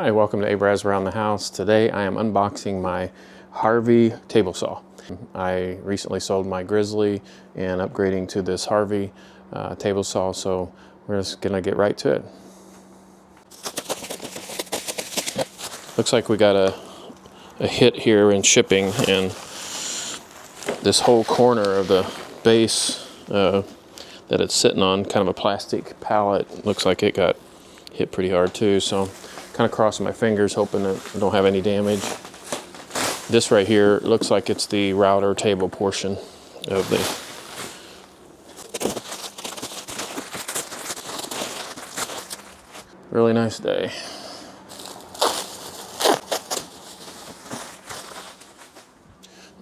Hi, welcome to Abraham's Around the House. Today I am unboxing my Harvey table saw. I recently sold my Grizzly and upgrading to this Harvey table saw, so we're just gonna get right to it. Looks like we got a hit here in shipping, and this whole corner of the base that it's sitting on, kind of a plastic pallet, looks like it got hit pretty hard too, so kind of crossing my fingers hoping that I don't have any damage. This right here looks like it's the router table portion of the really nice day.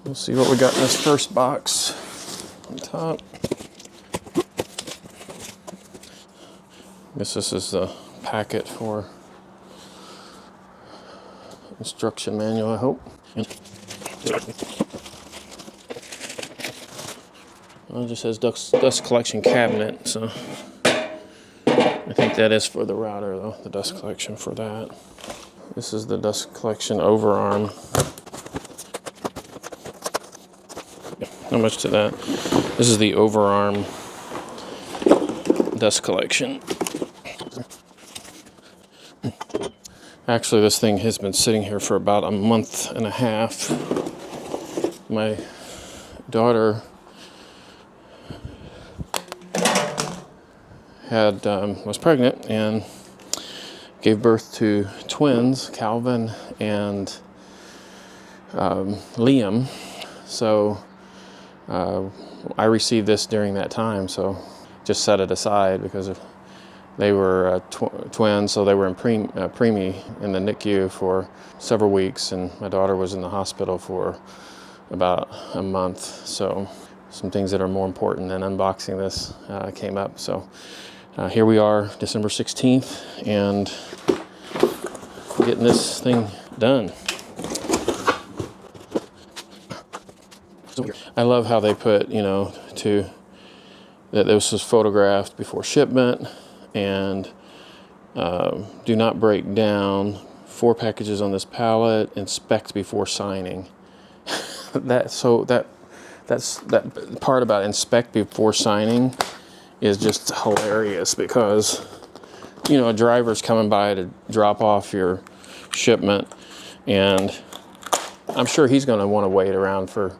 We'll see what we got in this first box on top. I guess this is the packet for instruction manual, I hope. Well, it just says dust collection cabinet, so I think that is for the router though, the dust collection for that. This is the dust collection overarm. Not much to that. This is the overarm dust collection. Actually, this thing has been sitting here for about a month and a half. My daughter was pregnant and gave birth to twins, Calvin and Liam. So I received this during that time, so just set it aside because they were twins, so they were in preemie in the NICU for several weeks, and my daughter was in the hospital for about a month. So some things that are more important than unboxing this came up. So here we are, December 16th, and getting this thing done. I love how they put, that this was photographed before shipment, and do not break down, 4 packages on this pallet, inspect before signing. That part about inspect before signing is just hilarious, because a driver's coming by to drop off your shipment, and I'm sure he's going to want to wait around for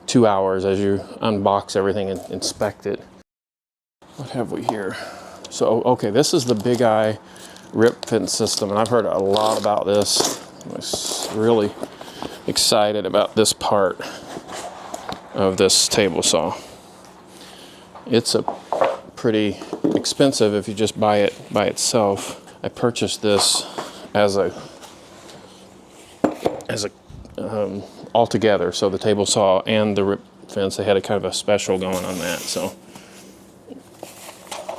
2 hours as you unbox everything and inspect it. What have we here? So, okay, this is the Big Eye rip fin system, and I've heard a lot about this. I was really excited about this part of this table saw. It's a pretty expensive if you just buy it by itself. I purchased this as a all together, so the table saw and the rip fins, they had a kind of a special going on that, so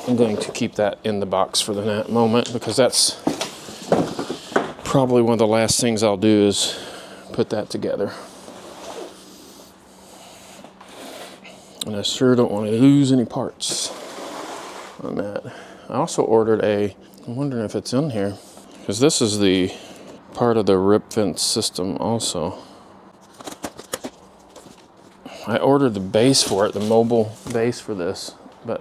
I'm going to keep that in the box for the moment, because that's probably one of the last things I'll do is put that together. And I sure don't want to lose any parts on that. I also ordered I'm wondering if it's in here, because this is the part of the rip fin system also. I ordered the base for it, the mobile base for this, but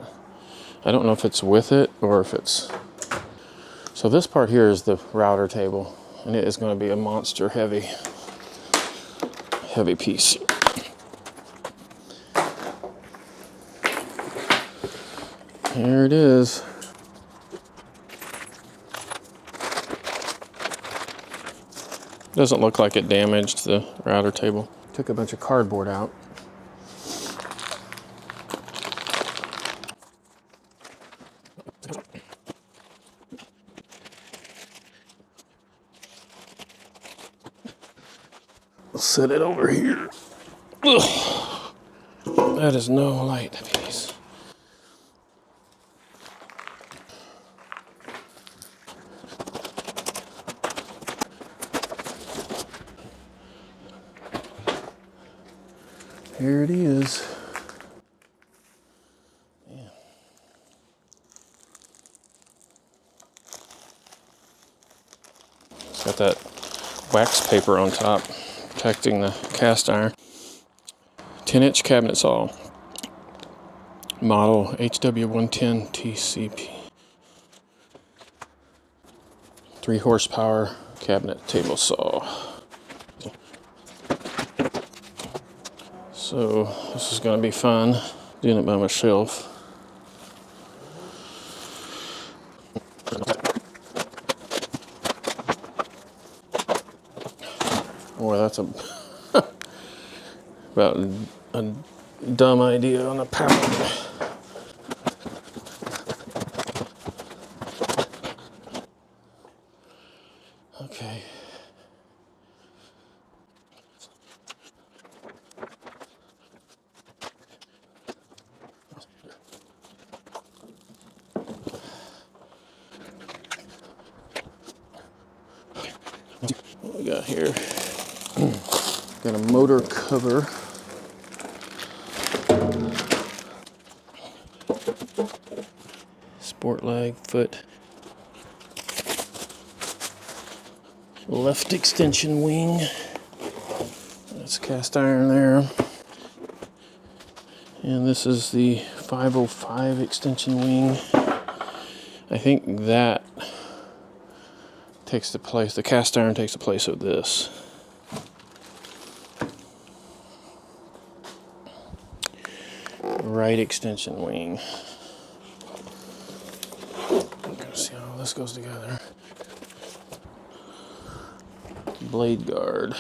I don't know if it's with it or if it's... So this part here is the router table, and it is going to be a monster heavy piece. Here it is. Doesn't look like it damaged the router table. Took a bunch of cardboard out. Set it over here. Ugh. That is no light piece. Here it is. Man. Got that wax paper on top, protecting the cast iron. 10-inch cabinet saw. Model HW110TC. 3 horsepower cabinet table saw. So this is going to be fun, doing it by myself. Boy, that's about a dumb idea on a power. Okay. What we got here? Got a motor cover. Sport lag foot. Left extension wing. That's cast iron there. And this is the 505 extension wing. I think that takes the place, the cast iron takes the place of this. Right extension wing. See how this goes together. Blade guard.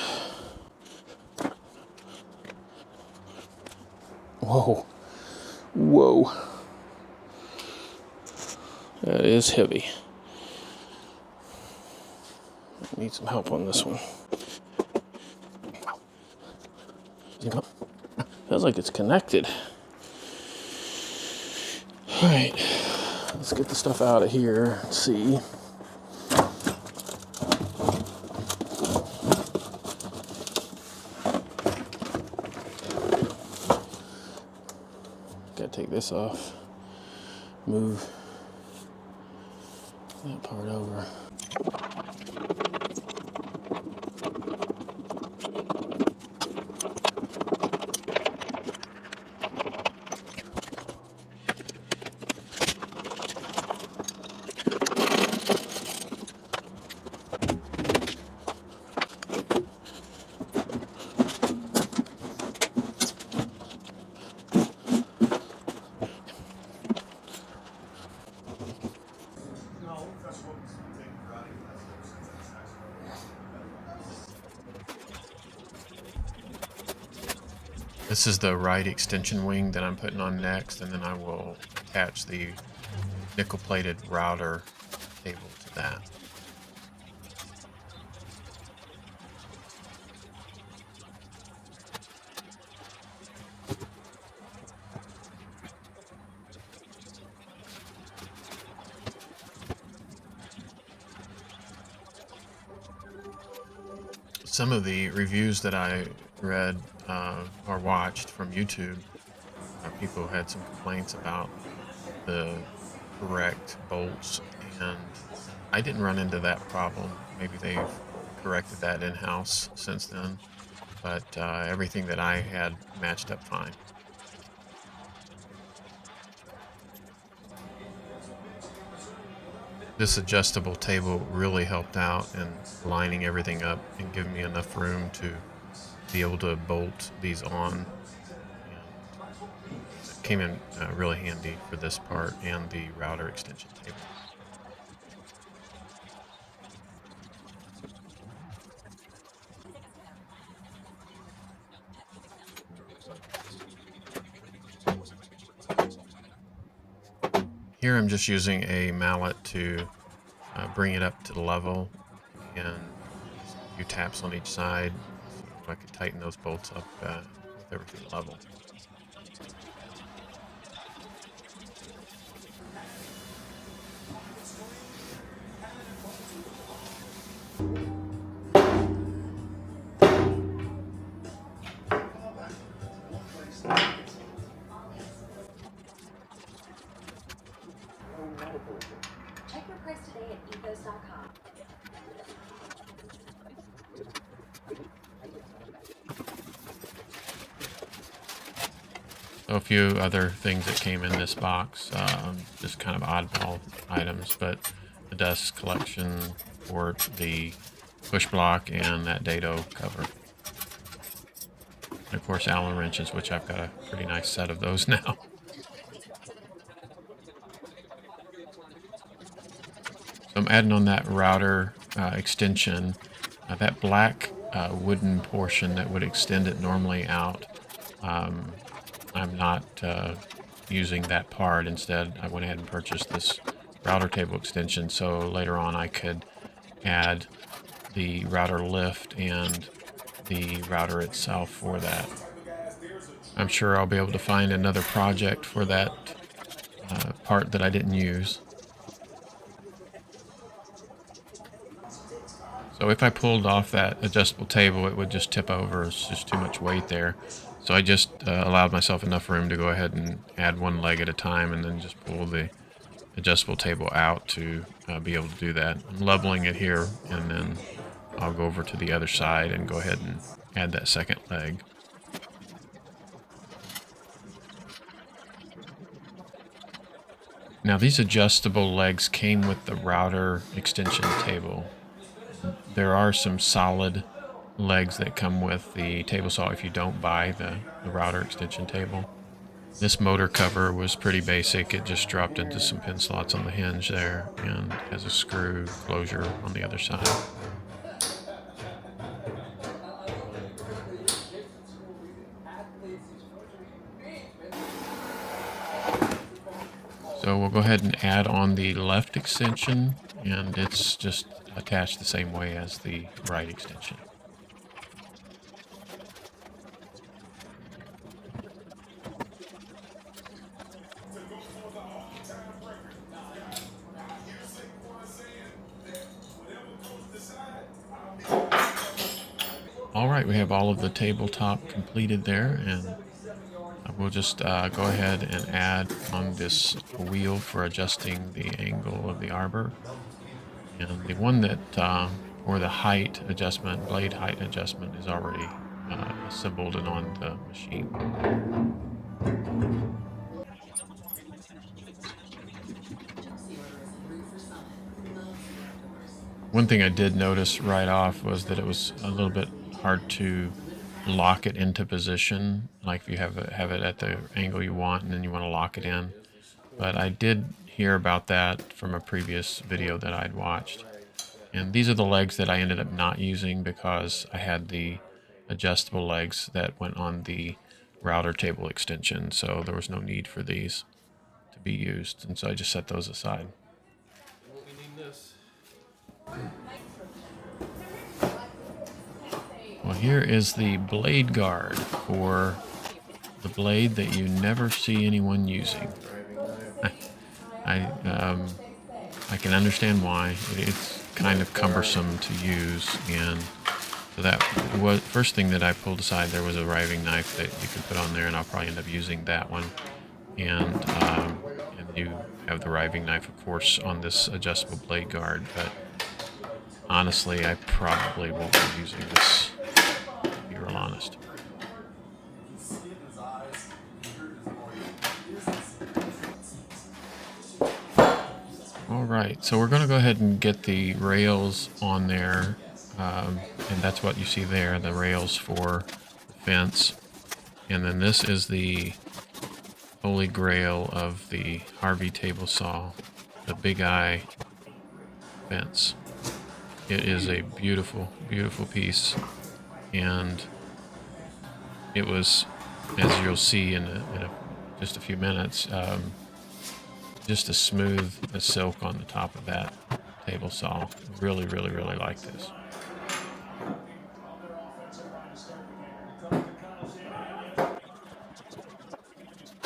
Whoa. Whoa. That is heavy. I need some help on this one. Feels like it's connected. Alright. Let's get the stuff out of here and see. Gotta take this off. Move that part over. This is the right extension wing that I'm putting on next, and then I will attach the nickel-plated router cable to that. Some of the reviews that I read or watched from YouTube, people had some complaints about the correct bolts, and I didn't run into that problem. Maybe they've corrected that in-house since then, but everything that I had matched up fine. This adjustable table really helped out in lining everything up and giving me enough room to be able to bolt these on. It came in really handy for this part and the router extension table. Here I'm just using a mallet to bring it up to the level, and a few taps on each side so I can tighten those bolts up with everything level. Check your price today at ethos.com. So a few other things that came in this box, just kind of oddball items, but the dust collection port, the push block, and that dado cover. And of course, Allen wrenches, which I've got a pretty nice set of those now. So I'm adding on that router extension, that black wooden portion that would extend it normally out. I'm not using that part. Instead, I went ahead and purchased this router table extension so later on I could add the router lift and the router itself for that. I'm sure I'll be able to find another project for that part that I didn't use. So if I pulled off that adjustable table, it would just tip over. It's just too much weight there. So I just allowed myself enough room to go ahead and add one leg at a time and then just pull the adjustable table out to be able to do that. I'm leveling it here, and then I'll go over to the other side and go ahead and add that second leg. Now these adjustable legs came with the router extension table. There are some solid legs that come with the table saw if you don't buy the router extension table. This motor cover was pretty basic. It just dropped into some pin slots on the hinge there and has a screw closure on the other side. So we'll go ahead and add on the left extension, and it's just attached the same way as the right extension. All right, we have all of the tabletop completed there, and we'll just go ahead and add on this wheel for adjusting the angle of the arbor. And the one that, or the height adjustment, blade height adjustment, is already assembled and on the machine. One thing I did notice right off was that it was a little bit hard to lock it into position, like if you have it at the angle you want and then you want to lock it in. But I did hear about that from a previous video that I'd watched. And these are the legs that I ended up not using because I had the adjustable legs that went on the router table extension, so there was no need for these to be used, and so I just set those aside. Well, here is the blade guard for the blade that you never see anyone using. I can understand why. It's kind of cumbersome to use, and so that was first thing that I pulled aside. There was a riving knife that you could put on there, and I'll probably end up using that one. And you have the riving knife, of course, on this adjustable blade guard. But honestly, I probably won't be using this, to be real honest. All right, so we're going to go ahead and get the rails on there, and that's what you see there, the rails for the fence. And then this is the holy grail of the Harvey table saw, the Big Eye fence. It is a beautiful, beautiful piece, and it was, as you'll see in just a few minutes, just as smooth as silk on the top of that table saw. Really, really, really like this.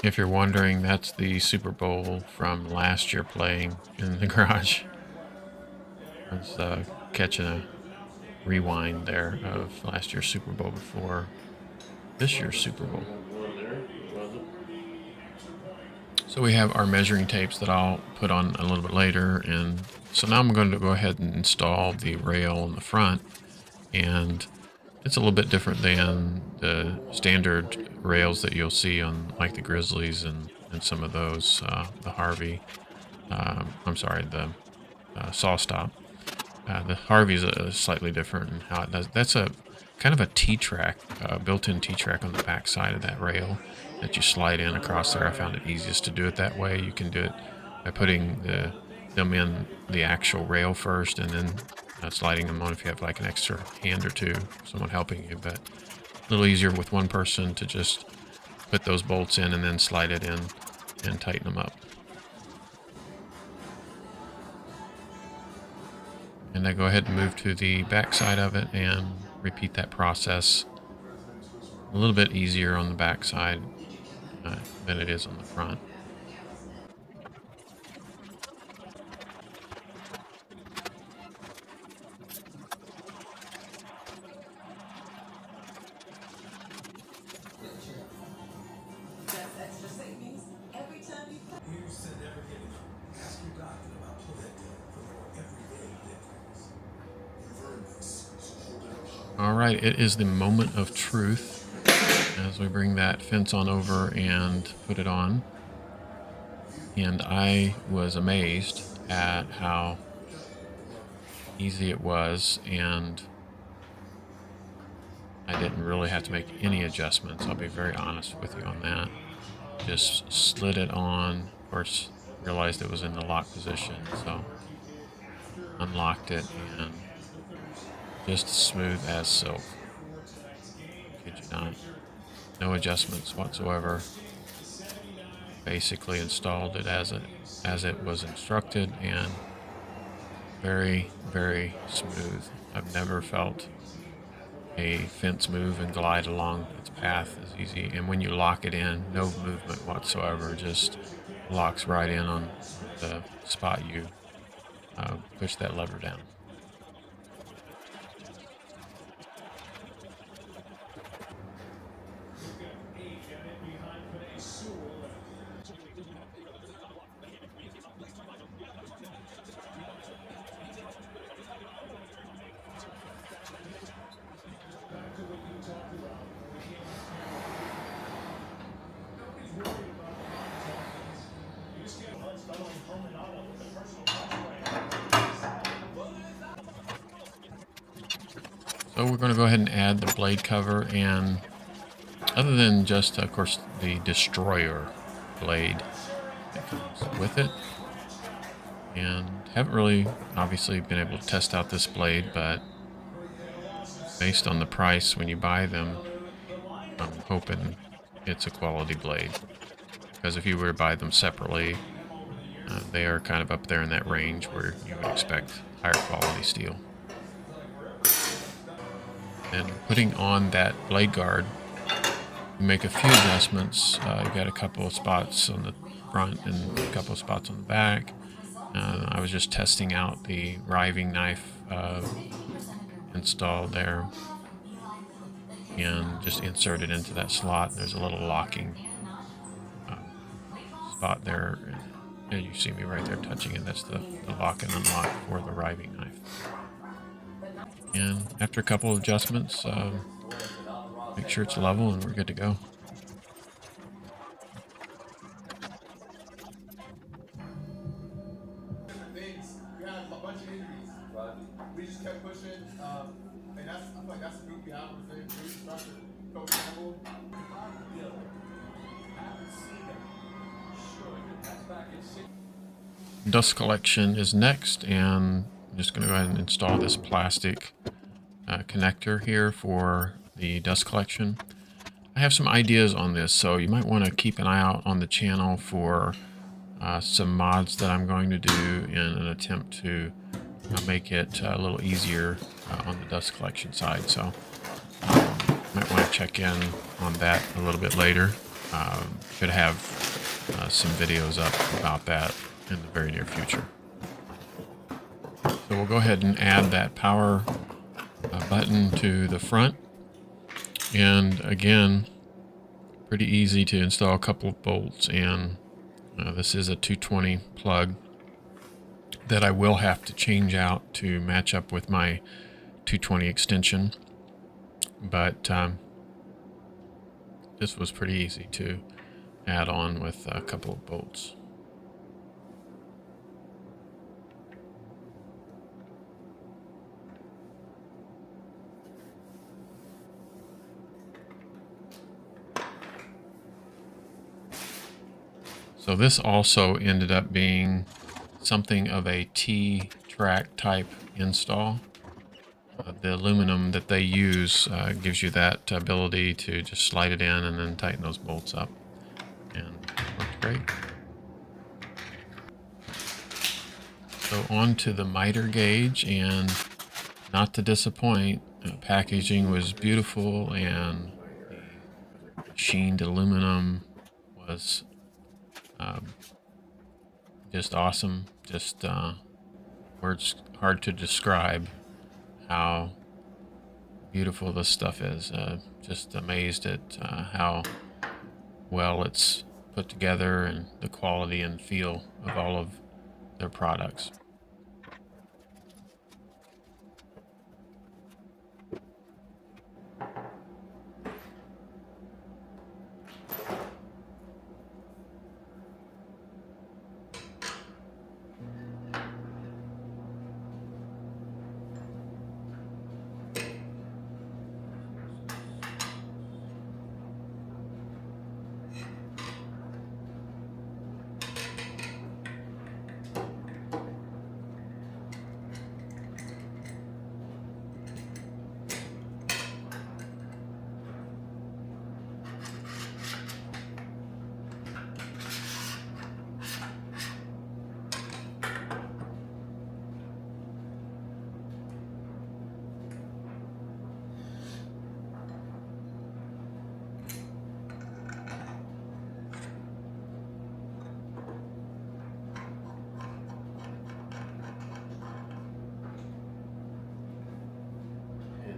If you're wondering, that's the Super Bowl from last year playing in the garage. I was catching a rewind there of last year's Super Bowl before this year's Super Bowl. So we have our measuring tapes that I'll put on a little bit later, and so now I'm going to go ahead and install the rail in the front, and it's a little bit different than the standard rails that you'll see on like the Grizzlies and some of those, the Harvey, I'm sorry, the Saw Stop. The Harvey's slightly different in how it does. That's a kind of a T-track, built-in T-track on the back side of that rail that you slide in across there. I found it easiest to do it that way. You can do it by putting them in the actual rail first and then sliding them on if you have like an extra hand or two, someone helping you. But a little easier with one person to just put those bolts in and then slide it in and tighten them up. And I go ahead and move to the back side of it and repeat that process. A little bit easier on the back side than it is on the front. All right, it is the moment of truth as we bring that fence on over and put it on. And I was amazed at how easy it was, and I didn't really have to make any adjustments. I'll be very honest with you on that. Just slid it on, of course, realized it was in the lock position, so unlocked it, and just smooth as silk. Kid you not. No adjustments whatsoever. Basically installed it as it was instructed, and very, very smooth. I've never felt a fence move and glide along its path as easy. And when you lock it in, no movement whatsoever, just locks right in on the spot you push that lever down. So we're going to go ahead and add the blade cover, and other than just, of course, the destroyer blade that comes with it, and haven't really obviously been able to test out this blade, but based on the price when you buy them, I'm hoping it's a quality blade, because if you were to buy them separately, they are kind of up there in that range where you would expect higher quality steel. And putting on that blade guard, you make a few adjustments. You got a couple of spots on the front and a couple of spots on the back. I was just testing out the riving knife installed there, and just insert it into that slot. There's a little locking spot there, and you see me right there touching it. That's the lock and unlock for the riving knife. And after a couple of adjustments, make sure it's level and we're good to go. We just kept pushing, and I feel like that's the group we have with the instructor, Coach Campbell. Dust collection is next, and I'm just going to go ahead and install this plastic connector here for the dust collection. I have some ideas on this, so you might want to keep an eye out on the channel for some mods that I'm going to do in an attempt to make it a little easier on the dust collection side. So might want to check in on that a little bit later. Should have some videos up about that in the very near future. So we'll go ahead and add that power button to the front. And again, pretty easy to install a couple of bolts, and this is a 220 plug that I will have to change out to match up with my 220 extension. But this was pretty easy to add on with a couple of bolts. So this also ended up being something of a T-track type install. The aluminum that they use gives you that ability to just slide it in and then tighten those bolts up. And it worked great. So on to the miter gauge, and not to disappoint, packaging was beautiful and the machined aluminum was just awesome. Just words hard to describe how beautiful this stuff is. Just amazed at how well it's put together and the quality and feel of all of their products.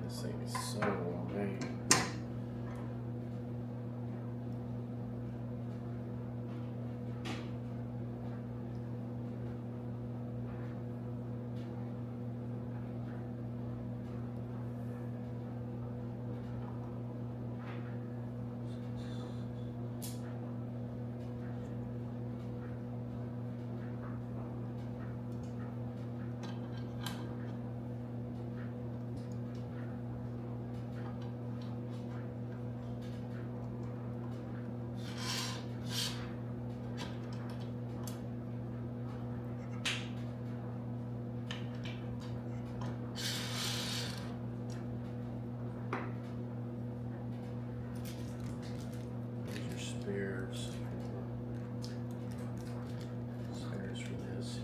This thing is so well made. Spares for this here.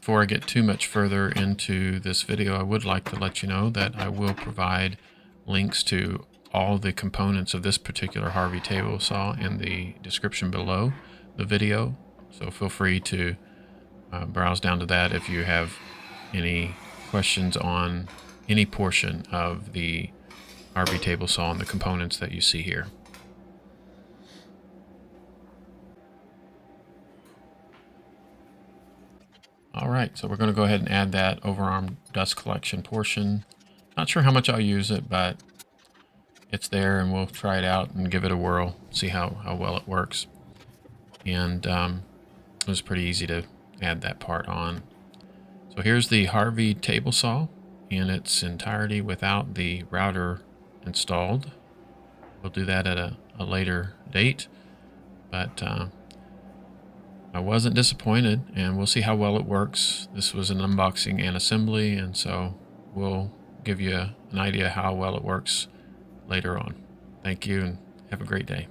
Before I get too much further into this video, I would like to let you know that I will provide links to all the components of this particular Harvey table saw in the description below the video. So feel free to browse down to that if you have any questions on any portion of the Harvey table saw and the components that you see here. All right, so we're going to go ahead and add that overarm dust collection portion. Not sure how much I'll use it, but it's there and we'll try it out and give it a whirl, see how well it works. And it was pretty easy to add that part on. So here's the Harvey table saw in its entirety without the router installed. We'll do that at a later date, but I wasn't disappointed, and we'll see how well it works. This was an unboxing and assembly, and so we'll give you an idea how well it works later on. Thank you, and have a great day.